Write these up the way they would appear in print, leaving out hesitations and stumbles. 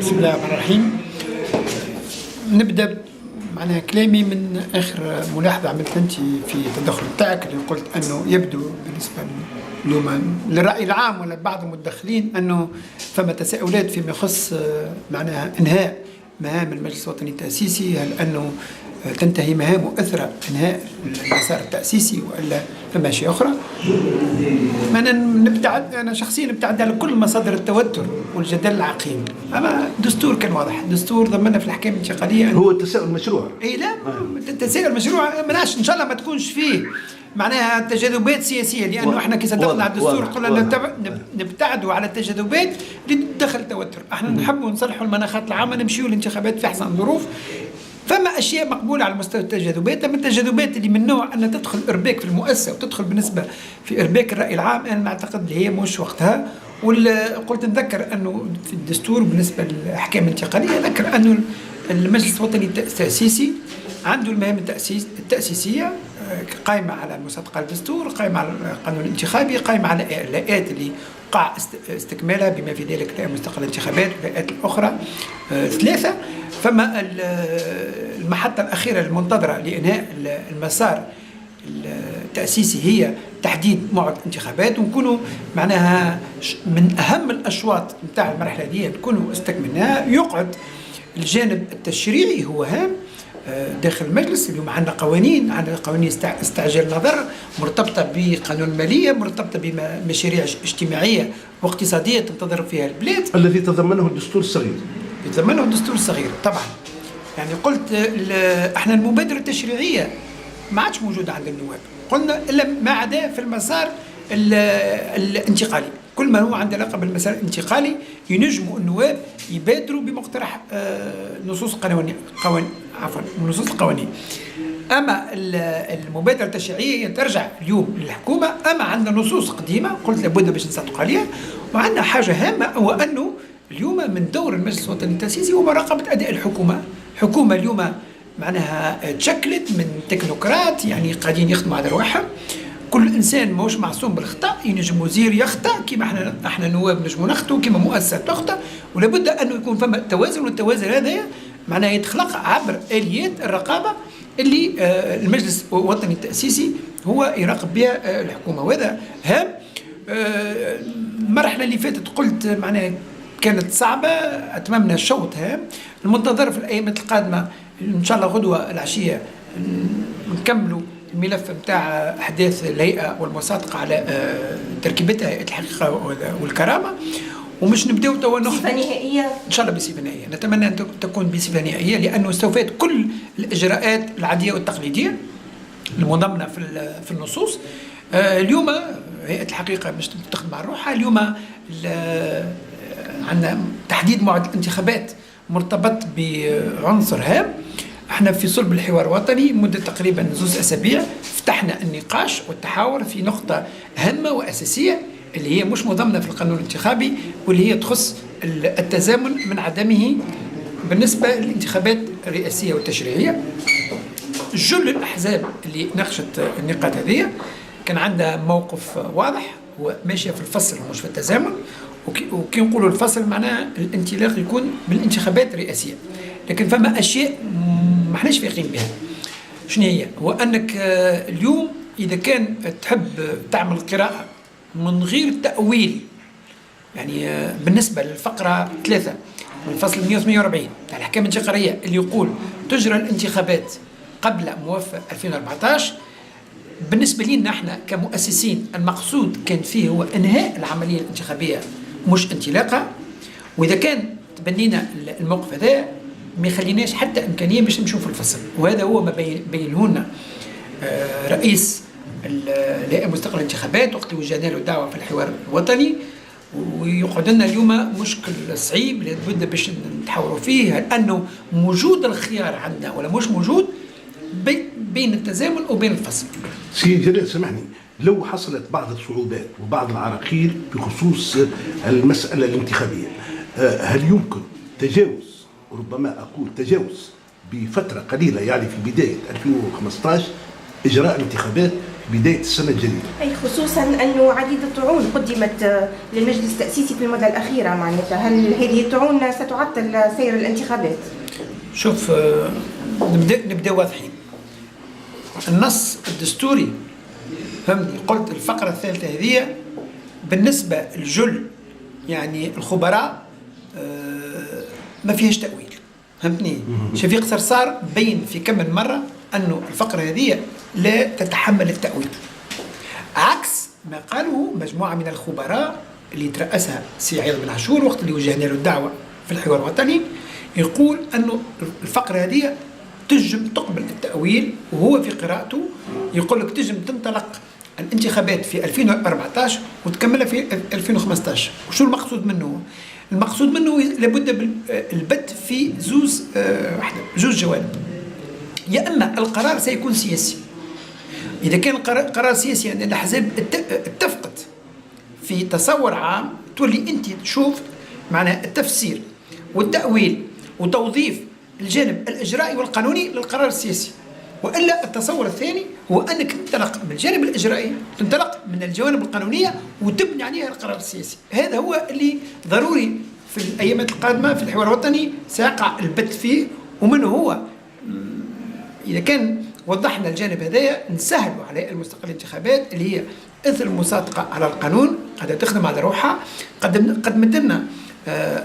بسم الله الرحمن الرحيم. نبدأ معناها كلامي من آخر ملاحظة عملت أنت في التدخل بتاعك اللي قلت أنه يبدو بالنسبة اليوم للرأي العام ولا بعض المدخلين أنه فما تساؤلات فيما يخص معناها إنهاء مهام المجلس الوطني التأسيسي. هل أنه تنتهي مهامه أثر إنهاء المسار التأسيسي وإلا فما شيء أخرى؟ أنا شخصيا ابتعد على كل مصادر التوتر والجدل العقيم. أما الدستور كان واضح، الدستور ضمننا في الأحكام الانتقالية هو التساؤل مشروع. إي لا التساؤل مشروع، مناش إن شاء الله ما تكونش فيه معناها تجاذبات سياسية، لأنه احنا كي صدقنا على الدستور قلنا نبتعدوا على التجاذبات اللي تدخل توتر. احنا نحبوا نصلحوا المناخات العامة، نمشيوا الانتخابات في أحسن ظروف. فما اشياء مقبوله على مستوى التجاذبات، اما التجاذبات اللي من نوع ان تدخل ارباك في المؤسسه وتدخل بالنسبه في ارباك الراي العام، انا نعتقد اللي هي مش وقتها. قلت نذكر انه في الدستور بالنسبه للاحكام الانتقاليه ذكر انه المجلس الوطني التاسيسي عنده المهام التاسيسيه قائمه على مصادقه الدستور، قائمه على القانون الانتخابي، قائمه على اللاءات اللي وقع استكمالها بما في ذلك لاء مستقله الانتخابات واللاءات الاخرى ثلاثه. فما المحطة الأخيرة المنتظرة لإنهاء المسار التأسيسي هي تحديد موعد الانتخابات، ونكونوا معناها من أهم الأشواط نتاع المرحلة دي نكونوا استكملناها. يقعد الجانب التشريعي هو هام داخل المجلس. اليوم عندنا قوانين استعجال النظر مرتبطة بقانون المالية، مرتبطة بمشاريع اجتماعية واقتصادية تنتظر فيها البلاد الذي تضمنه الدستور الصغير. يتضمنه الدستور الصغير طبعا. يعني قلت احنا المبادرة التشريعية ما عادش موجودة عند النواب، قلنا إلا ما عدا في المسار الانتقالي. كل ما هو عنده علاقة بالمسار الانتقالي ينجموا النواب يبادروا بمقترح نصوص نصوص القوانين. أما المبادرة التشريعية ترجع اليوم للحكومة. أما عندنا نصوص قديمة قلت لابد باش نصدق عليها. وعندنا حاجة هامة هو أنه اليوم من دور المجلس الوطني التأسيسي هو مراقبة أداء الحكومة. الحكومة اليوم معناها تشكلت من تكنوقراط يعني قاعدين يخدموا على رواحهم. كل إنسان ماهوش معصوم بالخطأ، ينجم وزير يخطأ كما احنا نواب نجموا نخطئوا، كما مؤسسات تخطأ، ولابد أنه يكون فما توازن. والتوازن هذا معناها يتخلق عبر آليات الرقابة اللي المجلس الوطني التأسيسي هو يراقب بها الحكومة، وهذا هام. المرحلة اللي فاتت قلت معناها كانت صعبة، أتممنا الشوط هام. المنتظر في الأيام القادمة إن شاء الله غدوة العشية نكملوا الملف متاع أحداث الهيئة والمصادقة على تركيبتها هيئة الحقيقة والكرامة، ومش نبداو توا بصفة نهائية إن شاء الله بصفة نهائية. نتمنى أن تكون بصفة نهائية لأنه استوفت كل الإجراءات العادية والتقليدية المضمنة في النصوص. اليوم هيئة الحقيقة مش تخدم مع روحها. اليوم عندنا تحديد موعد الانتخابات مرتبط بعنصر هام. احنا في صلب الحوار الوطني مدة تقريبا 2 أسابيع فتحنا النقاش والتحاور في نقطة هامة وأساسية اللي هي مش مضمنة في القانون الانتخابي، واللي هي تخص التزامن من عدمه بالنسبة للانتخابات الرئاسية والتشريعية. جل الأحزاب اللي ناقشت النقاط هذه كان عندها موقف واضح وماشية في الفصل مش في التزامن. وكي نقولوا الفصل معناها الانطلاق يكون بالانتخابات الرئاسية، لكن فما أشياء ما احناش فايقين بها. شنو هي؟ هو أنك اليوم إذا كان تحب تعمل قراءة من غير تأويل، يعني بالنسبة للفقرة 3 من الفصل 148 تاع الأحكام الانتقالية اللي يقول تجرى الانتخابات قبل موافقة 2014، بالنسبة لنا احنا كمؤسسين المقصود كان فيه هو إنهاء العملية الانتخابية مش انطلاقها. وإذا كان تبنينا الموقف هذا ما يخليناش حتى إمكانية باش نمشوا في الفصل. وهذا هو ما بينه لنا رئيس الهيئة المستقلة للانتخابات وقت وجهنا له دعوة في الحوار الوطني. ويقعد لنا اليوم مشكل صعيب لابد باش نتحاوروا فيه، هل أنه موجود الخيار عندنا ولا مش موجود بين التزامن وبين الفصل. سي جلال سامحني، لو حصلت بعض الصعوبات وبعض العراقيل بخصوص المسألة الانتخابية، هل يمكن تجاوز، ربما أقول تجاوز بفترة قليلة يعني في بداية 2015 إجراء الانتخابات بداية السنة الجديدة. أي خصوصا أنه عديد الطعون قدمت للمجلس التأسيسي في المدة الأخيرة، معناتها هل هذه الطعون ستعطل سير الانتخابات؟ شوف، نبدأ واضحين. النص الدستوري فهمني، قلت الفقرة الثالثة هذه بالنسبة للجل يعني الخبراء ما فيهاش تأويل، فهمتني؟ شفيق صرصار بين في كم من مرة أنه الفقرة هذه لا تتحمل التأويل، عكس ما قاله مجموعة من الخبراء اللي ترأسها سي عياض بن عاشور وقت اللي وجهنا له الدعوة في الحوار الوطني، يقول أنه الفقرة هذه تجم تقبل التأويل، وهو في قراءته يقول لك تجم تنطلق الانتخابات في 2014 وتكملها في 2015. وشو المقصود منه؟ المقصود منه لابد بالبت في زوج جوانب. يا اما القرار سيكون سياسي، اذا كان قرار سياسي ان الاحزاب اتفقت في تصور عام تولي انت تشوف معناها التفسير والتأويل وتوظيف الجانب الإجرائي والقانوني للقرار السياسي. وإلا التصور الثاني هو أنك تنطلق من الجانب الإجرائي، تنطلق من الجوانب القانونية وتبني عليها القرار السياسي. هذا هو اللي ضروري في الأيامات القادمة في الحوار الوطني سيقع البت فيه، ومنه هو إذا كان وضحنا الجانب هذايا نسهلوا على المستقبل الانتخابات اللي هي إثر المصادقة على القانون قد تخدم على روحها. قدمت لنا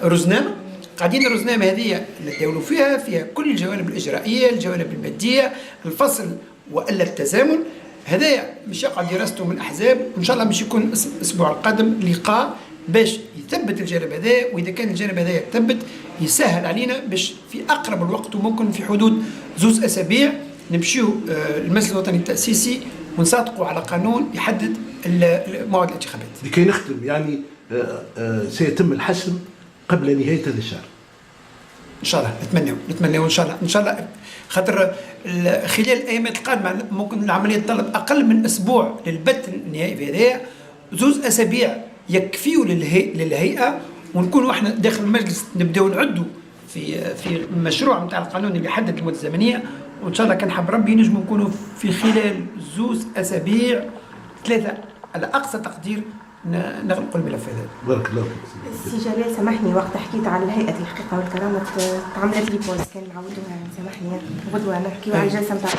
رزنامة، قاعدين الرزنامة هذه نتداولوا فيها كل الجوانب الإجرائية، الجوانب المادية، الفصل وإلا التزامن. هذا مش يقع دراسته من الأحزاب، وإن شاء الله مش يكون الأسبوع القادم لقاء باش يثبت الجانب هذا، وإذا كان الجانب هذا يثبت يسهل علينا باش في أقرب الوقت وممكن في حدود 2 أسابيع نمشيو المجلس الوطني التأسيسي ونصادقوا على قانون يحدد موعد الانتخابات. لكي نختم يعني سيتم الحسم قبل نهاية هذا الشهر ان شاء الله. نتمنوا ان شاء الله خاطر خلال الايامات القادمه ممكن العمليه تطلب اقل من اسبوع للبت النهائي في هذايا. 2 أسابيع يكفيوا للهيئه، ونكونوا احنا داخل المجلس نبداو نعدوا في المشروع نتاع القانون اللي يحدد المده الزمنيه، وان شاء الله كان حب ربي نجموا نكونوا في خلال 2 أسابيع 3 على اقصى تقدير نغلقوا الملف هذا. بارك الله فيك. سي جلال سامحني، وقت حكيت على الهيئة الحقيقة والكرامة تعملت لي بوز، كان نعاودوها سامحني غدوة نحكيو على الجلسة نتاع